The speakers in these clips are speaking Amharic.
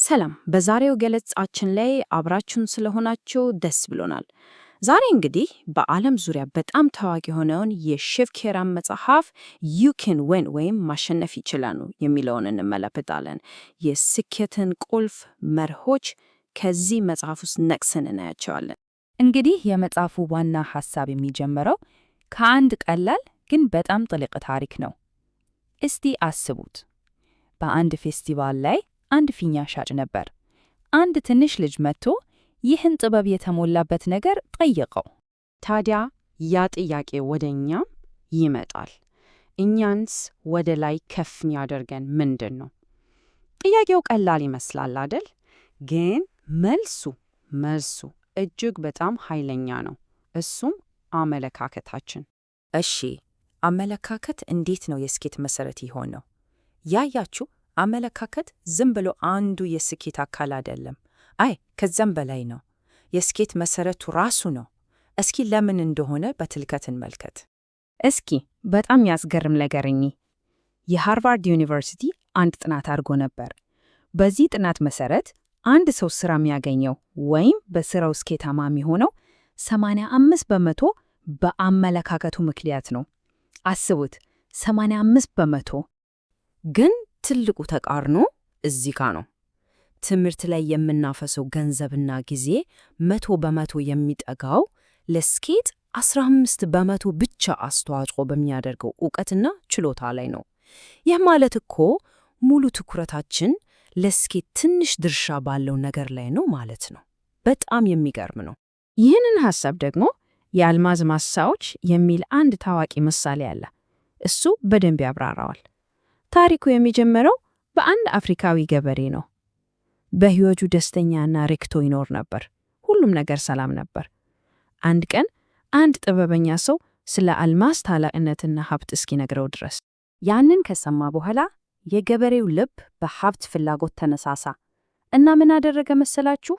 ሰላም፣ በዛሬው ገለጻችን ላይ አብራችሁን ስለሆናችሁ ደስ ብሎናል። ዛሬ እንግዲህ በዓለም ዙሪያ በጣም ታዋቂ የሆነውን የሼፍ ኬራን መጽሐፍ ዩ ካን ዊን ወይም ማሸነፍ ይችላሉ የሚለውን እንመለከታለን። የስኬትን ቁልፍ መርሆች ከዚህ መጽሐፍ ውስጥ ነቅሰን እናያቸዋለን። እንግዲህ የመጽሐፉ ዋና ሐሳብ የሚጀምረው ከአንድ ቀላል ግን በጣም ጥልቅ ታሪክ ነው። እስቲ አስቡት። በአንድ ፌስቲቫል ላይ አንድ ፊኛ ሻጭ ነበር። አንድ ትንሽ ልጅ መጥቶ ይህን ጥበብ የተሞላበት ነገር ጠየቀው። ታዲያ ያ ጥያቄ ወደ እኛም ይመጣል። እኛንስ ወደ ላይ ከፍ የሚያደርገን ምንድን ነው? ጥያቄው ቀላል ይመስላል አደል? ግን መልሱ እጅግ በጣም ኃይለኛ ነው። እሱም አመለካከታችን። እሺ፣ አመለካከት እንዴት ነው የስኬት መሰረት የሆነው? ያያችሁ፣ አመለካከት ዝም ብሎ አንዱ የስኬት አካል አይደለም። ከዛም በላይ ነው። የስኬት መሰረቱ ራሱ ነው። እስኪ ለምን እንደሆነ በትልከት እንመልከት። እስኪ በጣም ያስገርም ነገርኝ። የሃርቫርድ ዩኒቨርሲቲ አንድ ጥናት አድርጎ ነበር። በዚህ ጥናት መሰረት አንድ ሰው ስራ የሚያገኘው ወይም በስራው ስኬታማ የሚሆነው 85 በመቶ በአመለካከቱ ምክንያት ነው። አስቡት፣ 85 በመቶ። ግን ትልቁ ተቃርኖ እዚህ ጋ ነው። ትምህርት ላይ የምናፈሰው ገንዘብና ጊዜ 100 በመቶ የሚጠጋው ለስኬት 15 በመቶ ብቻ አስተዋጽኦ በሚያደርገው ዕውቀትና ችሎታ ላይ ነው። ይህ ማለት እኮ ሙሉ ትኩረታችን ለስኬት ትንሽ ድርሻ ባለው ነገር ላይ ነው ማለት ነው። በጣም የሚገርም ነው። ይህንን ሐሳብ ደግሞ የአልማዝ ማሳዎች የሚል አንድ ታዋቂ ምሳሌ አለ። እሱ በደንብ ያብራራዋል። ታሪኩ የሚጀምረው በአንድ አፍሪካዊ ገበሬ ነው። በሕይወቱ ደስተኛና ረክቶ ይኖር ነበር። ሁሉም ነገር ሰላም ነበር። አንድ ቀን አንድ ጥበበኛ ሰው ስለ አልማዝ ታላቅነትና ሀብት እስኪነግረው ድረስ። ያንን ከሰማ በኋላ የገበሬው ልብ በሀብት ፍላጎት ተነሳሳ እና ምን አደረገ መሰላችሁ?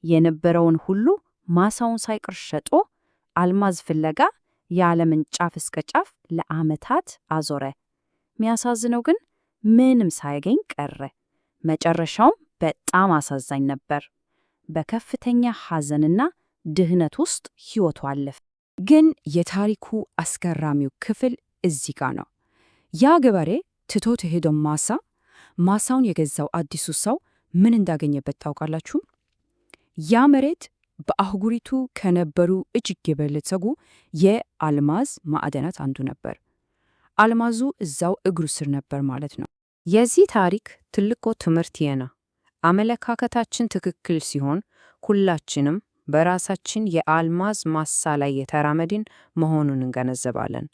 የነበረውን ሁሉ ማሳውን ሳይቀር ሸጦ አልማዝ ፍለጋ የዓለምን ጫፍ እስከ ጫፍ ለዓመታት አዞረ። የሚያሳዝነው ግን ምንም ሳያገኝ ቀረ። መጨረሻውም በጣም አሳዛኝ ነበር። በከፍተኛ ሐዘንና ድህነት ውስጥ ሕይወቱ አለፈ። ግን የታሪኩ አስገራሚው ክፍል እዚህ ጋር ነው። ያ ገበሬ ትቶት የሄደው ማሳውን የገዛው አዲሱ ሰው ምን እንዳገኘበት ታውቃላችሁ? ያ መሬት በአህጉሪቱ ከነበሩ እጅግ የበለጸጉ የአልማዝ ማዕድናት አንዱ ነበር። አልማዙ እዛው እግሩ ስር ነበር ማለት ነው። የዚህ ታሪክ ትልቁ ትምህርት ይህ ነው። አመለካከታችን ትክክል ሲሆን ሁላችንም በራሳችን የአልማዝ ማሳ ላይ የተራመድን መሆኑን እንገነዘባለን።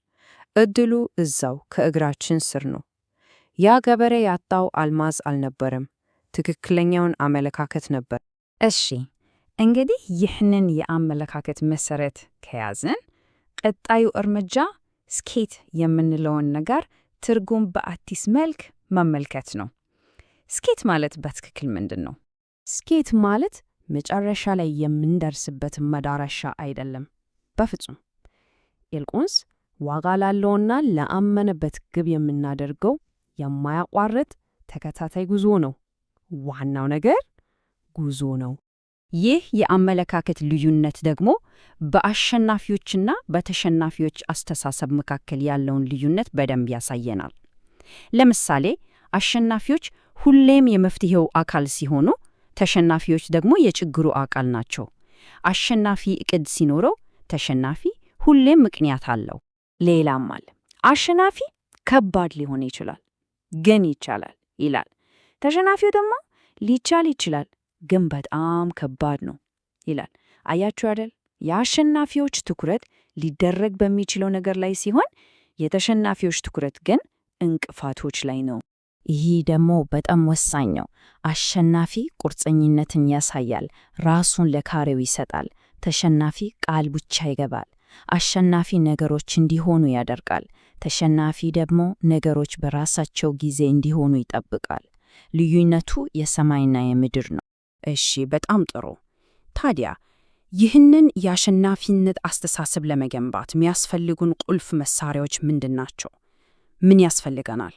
እድሉ እዛው ከእግራችን ስር ነው። ያ ገበሬ ያጣው አልማዝ አልነበረም፣ ትክክለኛውን አመለካከት ነበር። እሺ፣ እንግዲህ ይህንን የአመለካከት መሰረት ከያዝን ቀጣዩ እርምጃ ስኬት የምንለውን ነገር ትርጉም በአዲስ መልክ መመልከት ነው። ስኬት ማለት በትክክል ምንድን ነው? ስኬት ማለት መጨረሻ ላይ የምንደርስበት መዳረሻ አይደለም፣ በፍጹም። ይልቁንስ ዋጋ ላለውና ለአመነበት ግብ የምናደርገው የማያቋርጥ ተከታታይ ጉዞ ነው። ዋናው ነገር ጉዞ ነው። ይህ የአመለካከት ልዩነት ደግሞ በአሸናፊዎችና በተሸናፊዎች አስተሳሰብ መካከል ያለውን ልዩነት በደንብ ያሳየናል። ለምሳሌ አሸናፊዎች ሁሌም የመፍትሄው አካል ሲሆኑ፣ ተሸናፊዎች ደግሞ የችግሩ አካል ናቸው። አሸናፊ እቅድ ሲኖረው፣ ተሸናፊ ሁሌም ምክንያት አለው። ሌላም አለ። አሸናፊ ከባድ ሊሆን ይችላል ግን ይቻላል ይላል። ተሸናፊው ደግሞ ሊቻል ይችላል ግን በጣም ከባድ ነው ይላል። አያችሁ አይደል? የአሸናፊዎች ትኩረት ሊደረግ በሚችለው ነገር ላይ ሲሆን፣ የተሸናፊዎች ትኩረት ግን እንቅፋቶች ላይ ነው። ይህ ደግሞ በጣም ወሳኝ ነው። አሸናፊ ቁርጠኝነትን ያሳያል፣ ራሱን ለካሬው ይሰጣል። ተሸናፊ ቃል ብቻ ይገባል። አሸናፊ ነገሮች እንዲሆኑ ያደርጋል። ተሸናፊ ደግሞ ነገሮች በራሳቸው ጊዜ እንዲሆኑ ይጠብቃል። ልዩነቱ የሰማይና የምድር ነው። እሺ፣ በጣም ጥሩ። ታዲያ ይህንን የአሸናፊነት አስተሳሰብ ለመገንባት የሚያስፈልጉን ቁልፍ መሳሪያዎች ምንድን ናቸው? ምን ያስፈልገናል?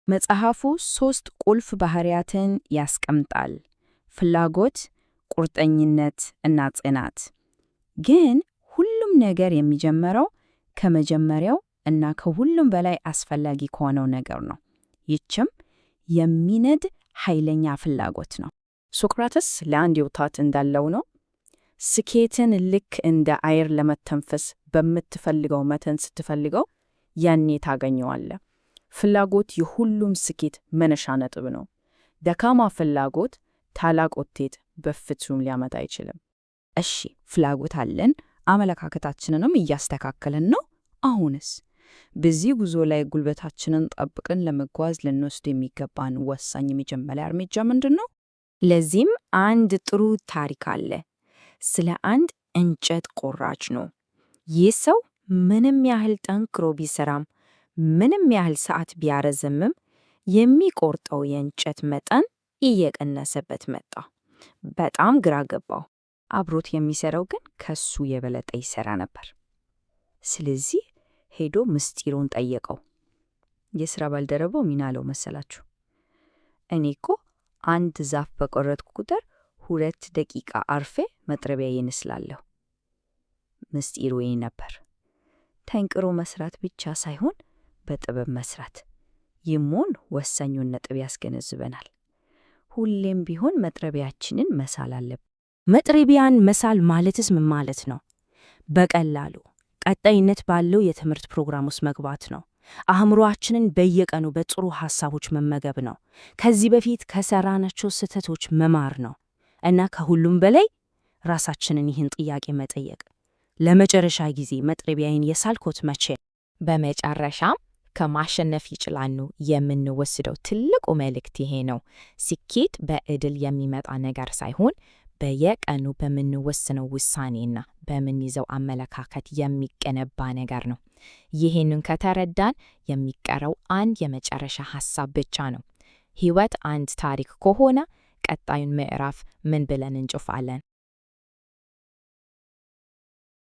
መጽሐፉ 3 ቁልፍ ባህሪያትን ያስቀምጣል። ፍላጎት፣ ቁርጠኝነት እና ጽናት። ግን ሁሉም ነገር የሚጀምረው ከመጀመሪያው እና ከሁሉም በላይ አስፈላጊ ከሆነው ነገር ነው። ይህችም የሚነድ ኃይለኛ ፍላጎት ነው። ሶቅራተስ ለአንድ ወጣት እንዳለው ነው፣ ስኬትን ልክ እንደ አየር ለመተንፈስ በምትፈልገው መጠን ስትፈልገው ያኔ ታገኘዋለህ። ፍላጎት የሁሉም ስኬት መነሻ ነጥብ ነው። ደካማ ፍላጎት ታላቅ ውጤት በፍጹም ሊያመጣ አይችልም። እሺ፣ ፍላጎት አለን፣ አመለካከታችንንም እያስተካከልን ነው። አሁንስ በዚህ ጉዞ ላይ ጉልበታችንን ጠብቀን ለመጓዝ ልንወስድ የሚገባን ወሳኝ የመጀመሪያ እርምጃ ምንድን ነው? ለዚህም አንድ ጥሩ ታሪክ አለ። ስለ አንድ እንጨት ቆራጭ ነው። ይህ ሰው ምንም ያህል ጠንክሮ ቢሰራም፣ ምንም ያህል ሰዓት ቢያረዝምም የሚቆርጠው የእንጨት መጠን እየቀነሰበት መጣ። በጣም ግራ ገባው። አብሮት የሚሰራው ግን ከሱ የበለጠ ይሰራ ነበር። ስለዚህ ሄዶ ምስጢሩን ጠየቀው። የሥራ ባልደረባው ምን አለው መሰላችሁ? እኔ እኮ አንድ ዛፍ በቆረጥኩ ቁጥር 2 ደቂቃ አርፌ መጥረቢያዬን እስላለሁ። ምስጢሩ ይህ ነበር። ጠንክሮ መስራት ብቻ ሳይሆን በጥበብ መስራት። ይህን ወሳኙን ነጥብ ያስገነዝበናል። ሁሌም ቢሆን መጥረቢያችንን መሳል አለብን። መጥረቢያን መሳል ማለትስ ምን ማለት ነው? በቀላሉ ቀጣይነት ባለው የትምህርት ፕሮግራም ውስጥ መግባት ነው። አእምሮአችንን በየቀኑ በጥሩ ሐሳቦች መመገብ ነው። ከዚህ በፊት ከሰራናቸው ስህተቶች መማር ነው። እና ከሁሉም በላይ ራሳችንን ይህን ጥያቄ መጠየቅ፣ ለመጨረሻ ጊዜ መጥረቢያዬን የሳልኩት መቼ? በመጨረሻም ከማሸነፍ ይችላሉ የምንወስደው ትልቁ መልእክት ይሄ ነው። ስኬት በዕድል የሚመጣ ነገር ሳይሆን በየቀኑ በምንወስነው ውሳኔና በምንይዘው አመለካከት የሚገነባ ነገር ነው። ይህንን ከተረዳን የሚቀረው አንድ የመጨረሻ ሐሳብ ብቻ ነው። ሕይወት አንድ ታሪክ ከሆነ ቀጣዩን ምዕራፍ ምን ብለን እንጽፋለን?